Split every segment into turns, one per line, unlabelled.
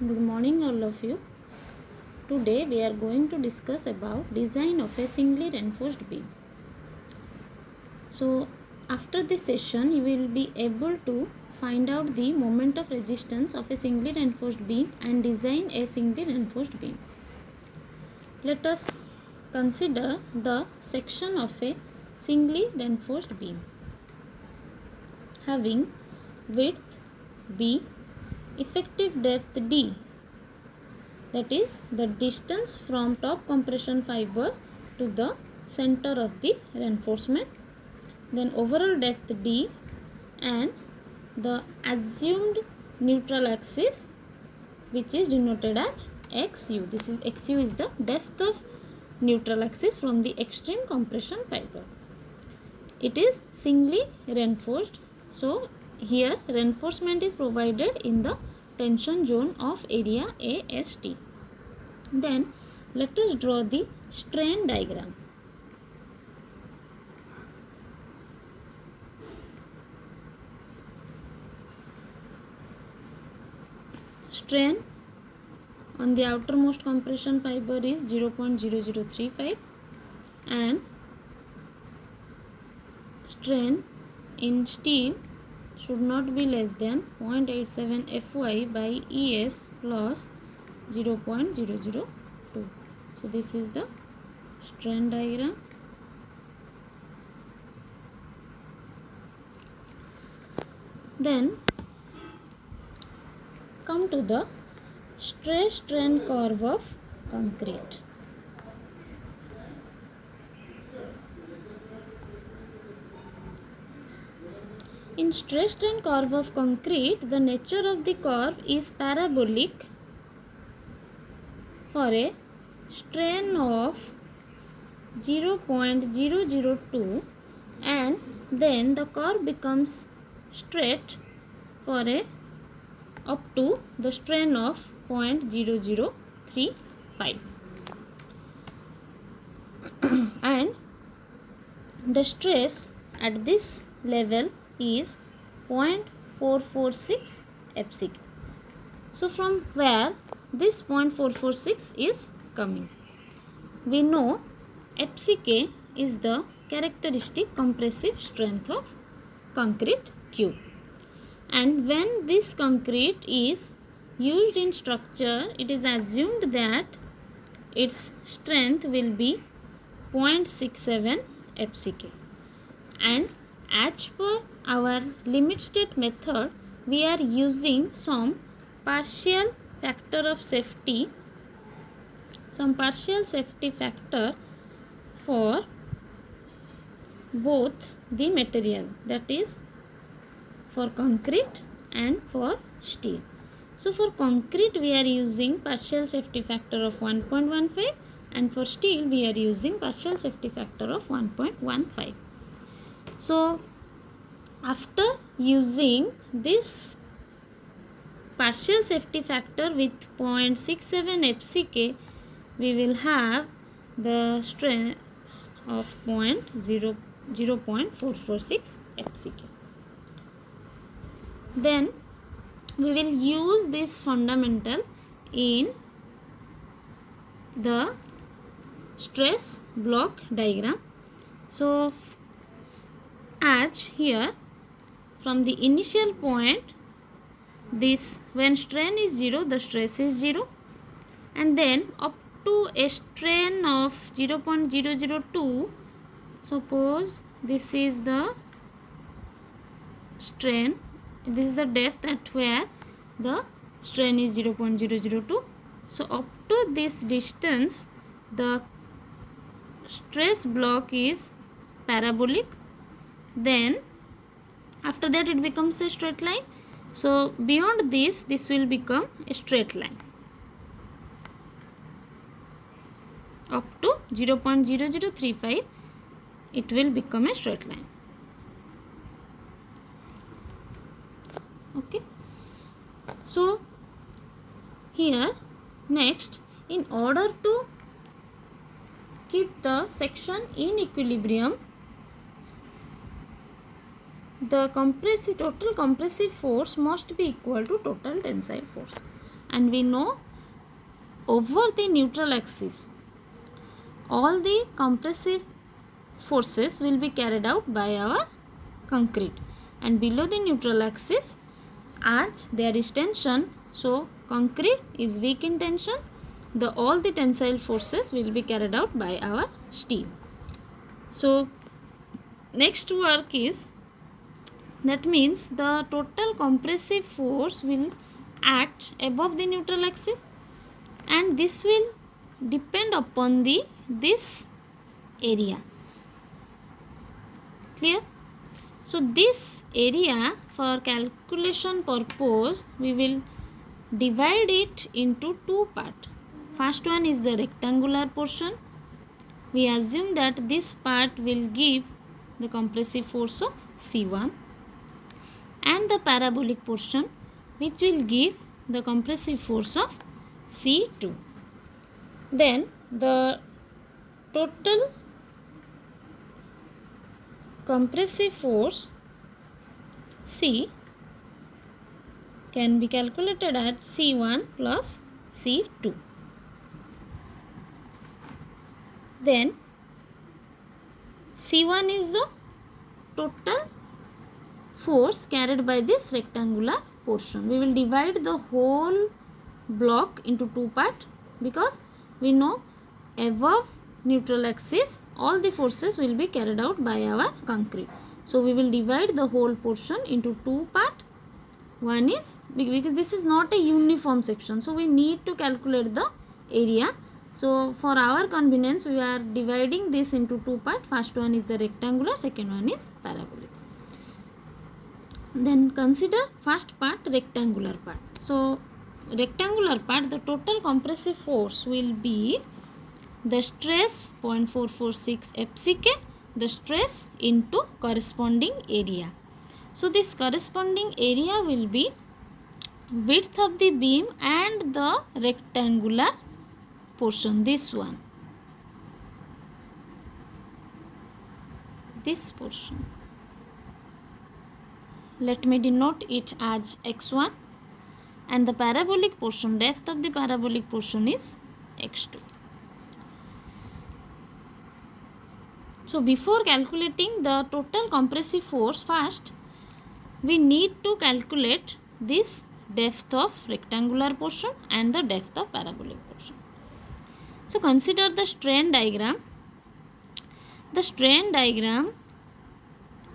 Good morning all of you. Today we are going to discuss about design of a singly reinforced beam. So after this session you will be able to find out the moment of resistance of a singly reinforced beam and design a singly reinforced beam. Let us consider the section of a singly reinforced beam having width B, effective depth D, that is the distance from top compression fiber to the center of the reinforcement, then overall depth D, and the assumed neutral axis which is denoted as XU. This is XU is the depth of neutral axis from the extreme compression fiber. It is singly reinforced, so here reinforcement is provided in the tension zone of area AST. Then let us draw the strain diagram. Strain on the outermost compression fiber is 0.0035 and strain in steel should not be less than 0.87 Fy by Es plus 0.002. So this is the strain diagram. Then come to the stress strain curve of concrete. In stress strain curve of concrete, the nature of the curve is parabolic for a strain of 0.002 and then the curve becomes straight for a up to the strain of 0.0035 and the stress at this level is 0.446 FCK. So from where this 0.446 is coming? We know FCK is the characteristic compressive strength of concrete cube, and when this concrete is used in structure, it is assumed that its strength will be 0.67 FCK, and as per our limit state method we are using some partial safety factor for both the material, that is for concrete and for steel. So for concrete we are using partial safety factor of 1.15 and for steel we are using partial safety factor of 1.15. So after using this partial safety factor with 0.67 FCK, we will have the stress of 0.446 FCK. Then we will use this fundamental in the stress block diagram. So as here from the initial point, this when strain is 0, the stress is 0, and then up to a strain of 0.002, suppose this is the strain, this is the depth at where the strain is 0.002. so up to this distance the stress block is parabolic, then after that it becomes a straight line. So beyond this will become a straight line up to 0.0035, it will become a straight line. Okay, so here next, in order to keep the section in equilibrium, the total compressive force must be equal to total tensile force. and we know over the neutral axis all the compressive forces will be carried out by our concrete, and below the neutral axis as there is tension, so concrete is weak in tension, all the tensile forces will be carried out by our steel. So next work is, that means the total compressive force will act above the neutral axis, and this will depend upon this area. Clear? So this area, for calculation purpose, we will divide it into two parts. First one is the rectangular portion. We assume that this part will give the compressive force of C1, and the parabolic portion which will give the compressive force of C2. Then the total compressive force C can be calculated as C1 plus C2. Then C1 is the total force carried by this rectangular portion. We will divide the whole block into two parts, because we know above neutral axis all the forces will be carried out by our concrete. So we will divide the whole portion into two parts. One is, because this is not a uniform section, so we need to calculate the area. So for our convenience, we are dividing this into two parts. First one is the rectangular, second one is parabolic. Then consider first part, rectangular part. So rectangular part, the total compressive force will be the stress 0.446 FCK, the stress into corresponding area. So this corresponding area will be width of the beam and the rectangular portion, this one, this portion. Let me denote it as x1, and the parabolic portion, depth of the parabolic portion is x2. So before calculating the total compressive force, first we need to calculate this depth of rectangular portion and the depth of parabolic portion. So consider the strain diagram. The strain diagram,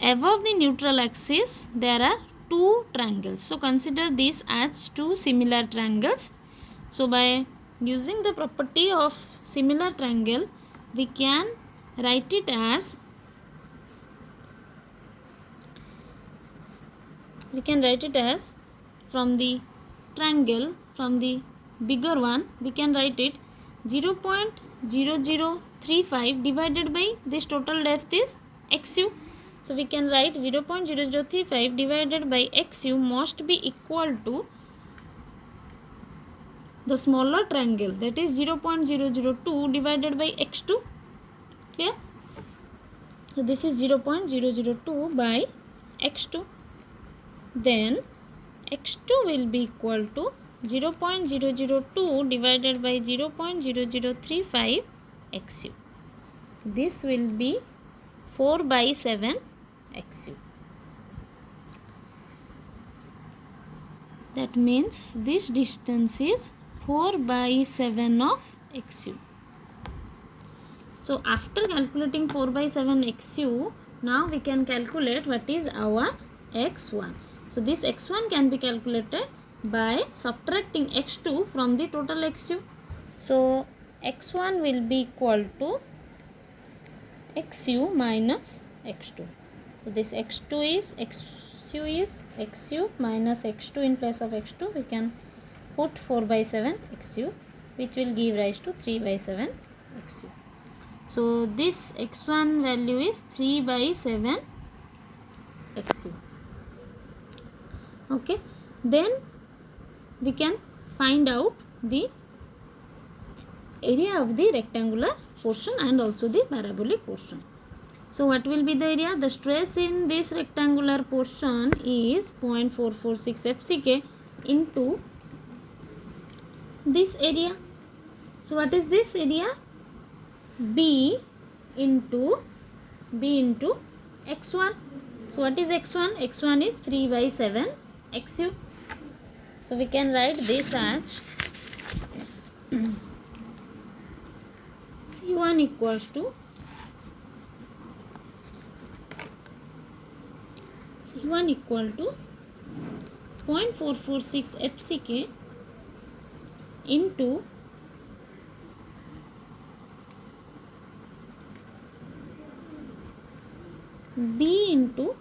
above the neutral axis there are two triangles. So consider this as two similar triangles. So by using the property of similar triangle, we can write it as, from the triangle, from the bigger one, we can write it 0.0035 divided by this total depth is xu. So we can write 0.0035 divided by xu must be equal to the smaller triangle, that is 0.002 divided by x2. Clear? So this is 0.002 by x2. Then x2 will be equal to 0.002 divided by 0.0035 xu. This will be 4 by 7 xu. That means this distance is 4 by 7 of xu. So after calculating 4 by 7 xu, now we can calculate what is our x1. So this x1 can be calculated by subtracting x2 from the total xu. So x1 will be equal to xu minus x2. So this xu is xu minus x2. In place of x2 we can put 4 by 7 xu, which will give rise to 3 by 7 xu. So this x1 value is 3 by 7 xu. Okay, then we can find out the area of the rectangular portion and also the parabolic portion. So what will be the area? The stress in this rectangular portion is 0.446 FCK into this area. So what is this area? B into x1. So what is x1? x1 is 3 by 7 xu. So we can write this as C1 equals to C1 equal to 0.446 FCK into B into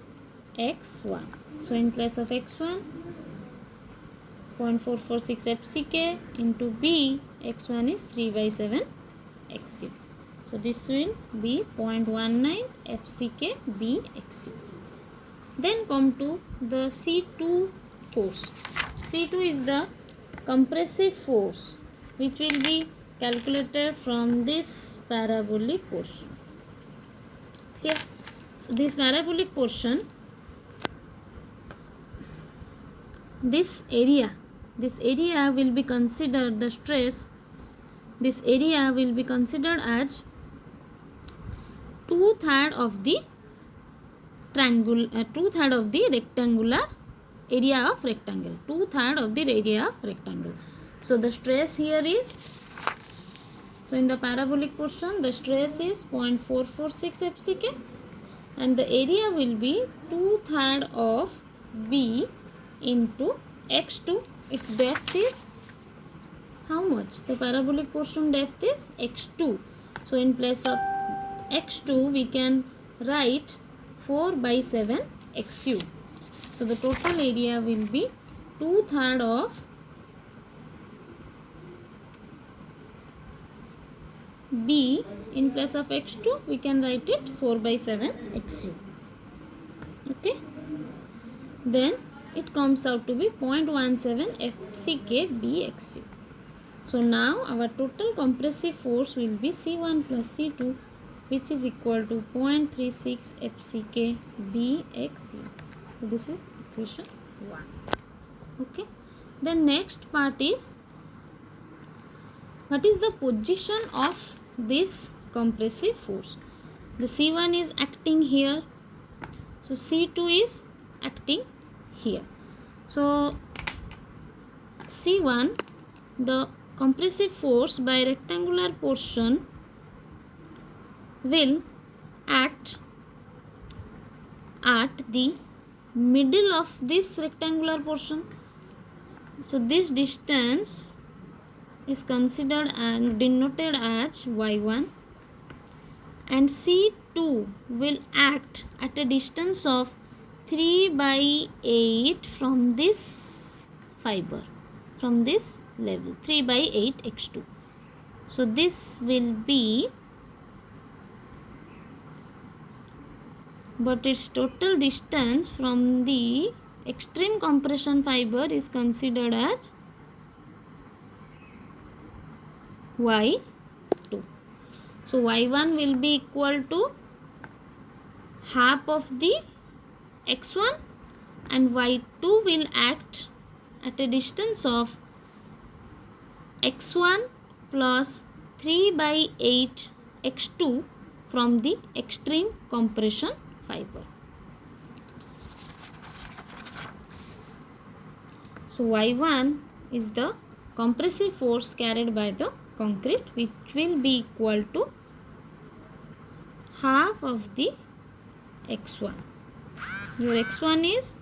x1. So in place of x1, 0.446 FCK into B, x1 is 3 by 7 xu. So this will be 0.19 FCK B xu. Then come to the C2 force. C2 is the compressive force which will be calculated from this parabolic portion. Here, so this parabolic portion, this area will be considered the stress. This area will be considered as 2/3 of the rectangular area of rectangle. 2/3 of the area of rectangle. So the stress here is, so in the parabolic portion the stress is 0.446 FCK and the area will be 2/3 of B into x2. Its depth is how much? The parabolic portion depth is x2. So in place of x2 we can write 4 by 7 xu. So the total area will be 2/3 of B. In place of x2 we can write it 4 by 7 xu. Okay. Then it comes out to be 0.17 FCK B xu. So now our total compressive force will be C1 plus C2, which is equal to 0.36 FCK B xu. So this is equation 1. Okay. The next part is, what is the position of this compressive force? The C1 is acting here. So C2 is acting here. So C1, the compressive force by rectangular portion will act at the middle of this rectangular portion. So this distance is considered and denoted as y1, and C2 will act at a distance of 3 by 8 from this fiber, from this level, 3 by 8 x2. So this will be, but its total distance from the extreme compression fiber is considered as y2. So y1 will be equal to half of the x1 and y2 will act at a distance of x1 plus 3 by 8 x2 from the extreme compression fiber. So y1 is the compressive force carried by the concrete, which will be equal to half of the x1. Your x1 is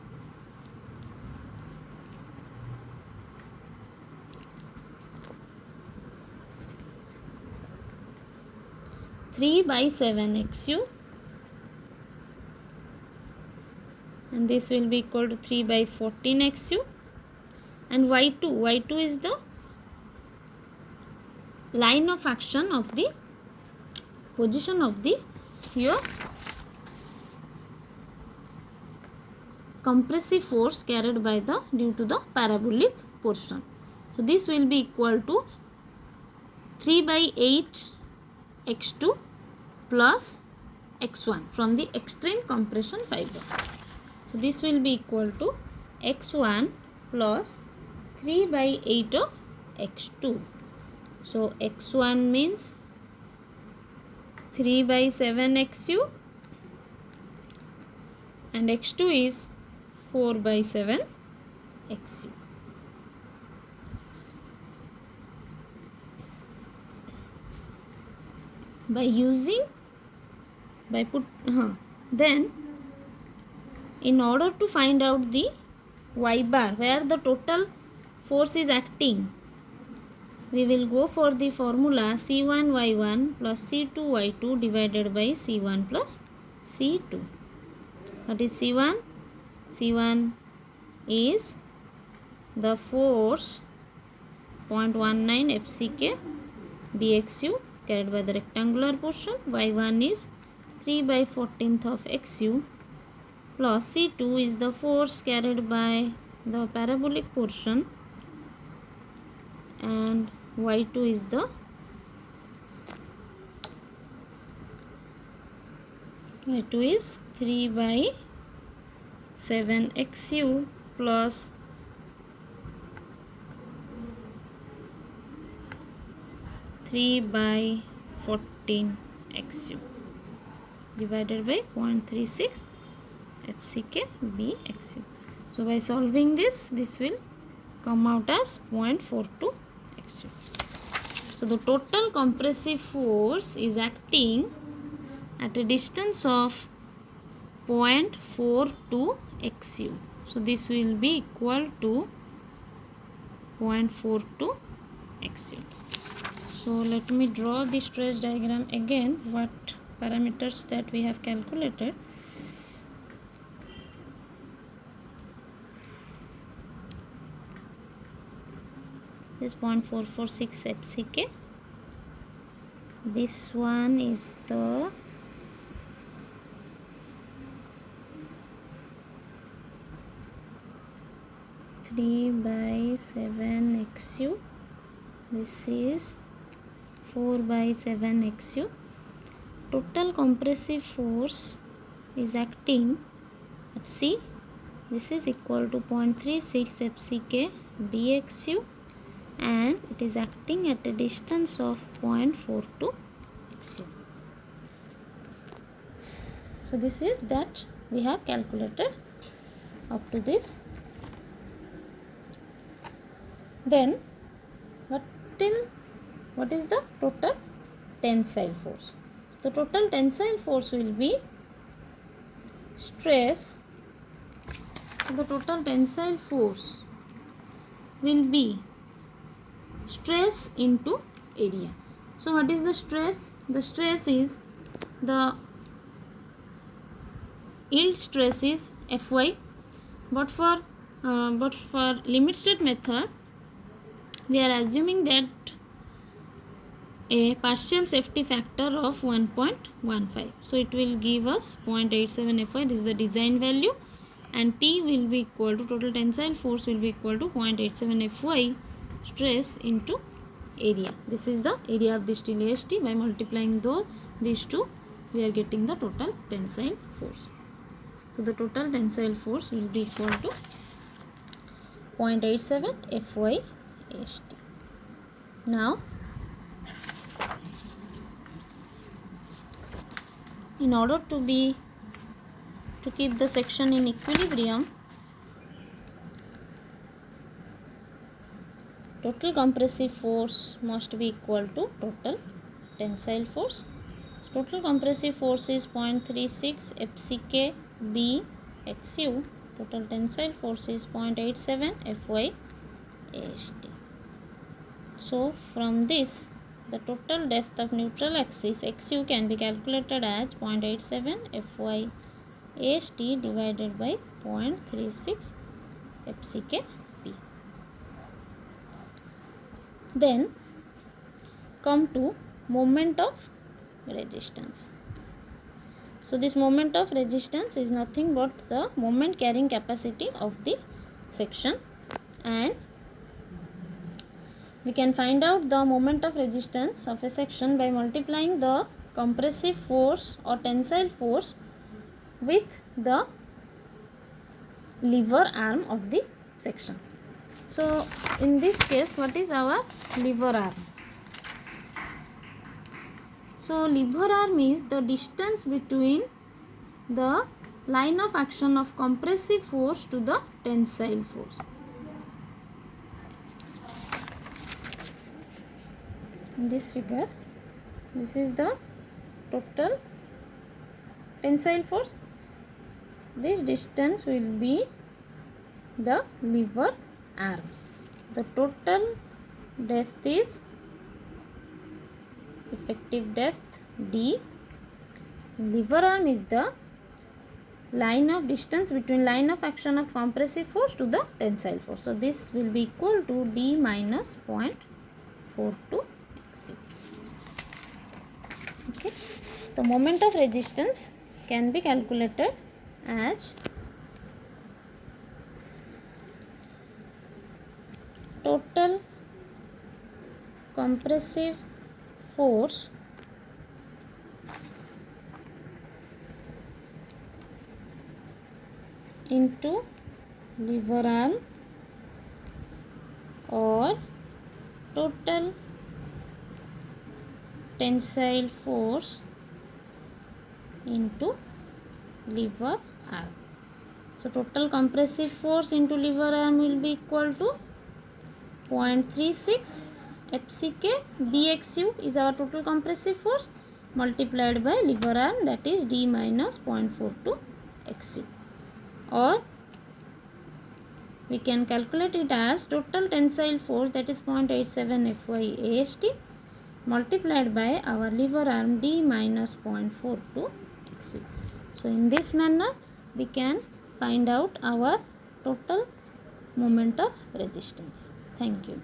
3 by 7 xu, and this will be equal to 3 by 14 xu, and y2 is the line of action of the position of the your compressive force carried by the due to the parabolic portion. So this will be equal to 3 by 8 x2 plus x1 from the extreme compression fiber. So this will be equal to x1 plus 3 by 8 of x2. So x1 means 3 by 7 xu and x2 is 4 by 7 xu. Then in order to find out the y bar where the total force is acting, we will go for the formula C1y1 plus C2y2 divided by C1 plus C2. What is C1? C1 is the force 0.19 FCK BXU carried by the rectangular portion. Y1 is 3 by 14th of XU plus C2 is the force carried by the parabolic portion, and Y2 is 3 by 7 XU plus 3 by 14 XU divided by 0.36 FCK BXU. So by solving this will come out as 0.42 XU. So the total compressive force is acting at a distance of 0.42 XU. So this will be equal to 0.42 XU. So let me draw the stress diagram again, what parameters that we have calculated. This 0.446 FCK. This one is the (3 by 7 XU). This is 4 by 7 XU. Total compressive force is acting at C. This is equal to 0.36 FCK BXU, and it is acting at a distance of 0.42 XU. So this is that we have calculated up to this. Then what is the total tensile force? The total tensile force will be stress. The total tensile force will be stress into area. So what is the stress? The stress is the yield stress is Fy, but for limit state method we are assuming that a partial safety factor of 1.15. So it will give us 0.87 Fy. This is the design value, and T will be equal to, total tensile force will be equal to 0.87 Fy stress into area. This is the area of the steel AST. By multiplying these two, we are getting the total tensile force. So the total tensile force will be equal to 0.87 Fy AST. Now, in order to keep the section in equilibrium, total compressive force must be equal to total tensile force. So total compressive force is 0.36 FCK B XU. Total tensile force is 0.87 Fy AST. So from this, the total depth of neutral axis XU can be calculated as 0.87 Fy AST divided by 0.36 FCK B. Then come to moment of resistance. So this moment of resistance is nothing but the moment carrying capacity of the section, and we can find out the moment of resistance of a section by multiplying the compressive force or tensile force with the lever arm of the section. So in this case, what is our lever arm? So lever arm is the distance between the line of action of compressive force to the tensile force. In this figure, this is the total tensile force. This distance will be the lever arm. The total depth is effective depth D. Lever arm is the line of distance between line of action of compressive force to the tensile force. So this will be equal to D minus 0.42 XU. Okay. The moment of resistance can be calculated as total compressive force into lever arm or total tensile force into lever arm. So total compressive force into lever arm will be equal to 0.36 FCK. BXU is our total compressive force multiplied by lever arm, that is D minus 0.42 XU. Or we can calculate it as total tensile force, that is 0.87 FY AST multiplied by our lever arm D minus 0.42 XU. So in this manner we can find out our total moment of resistance. Thank you.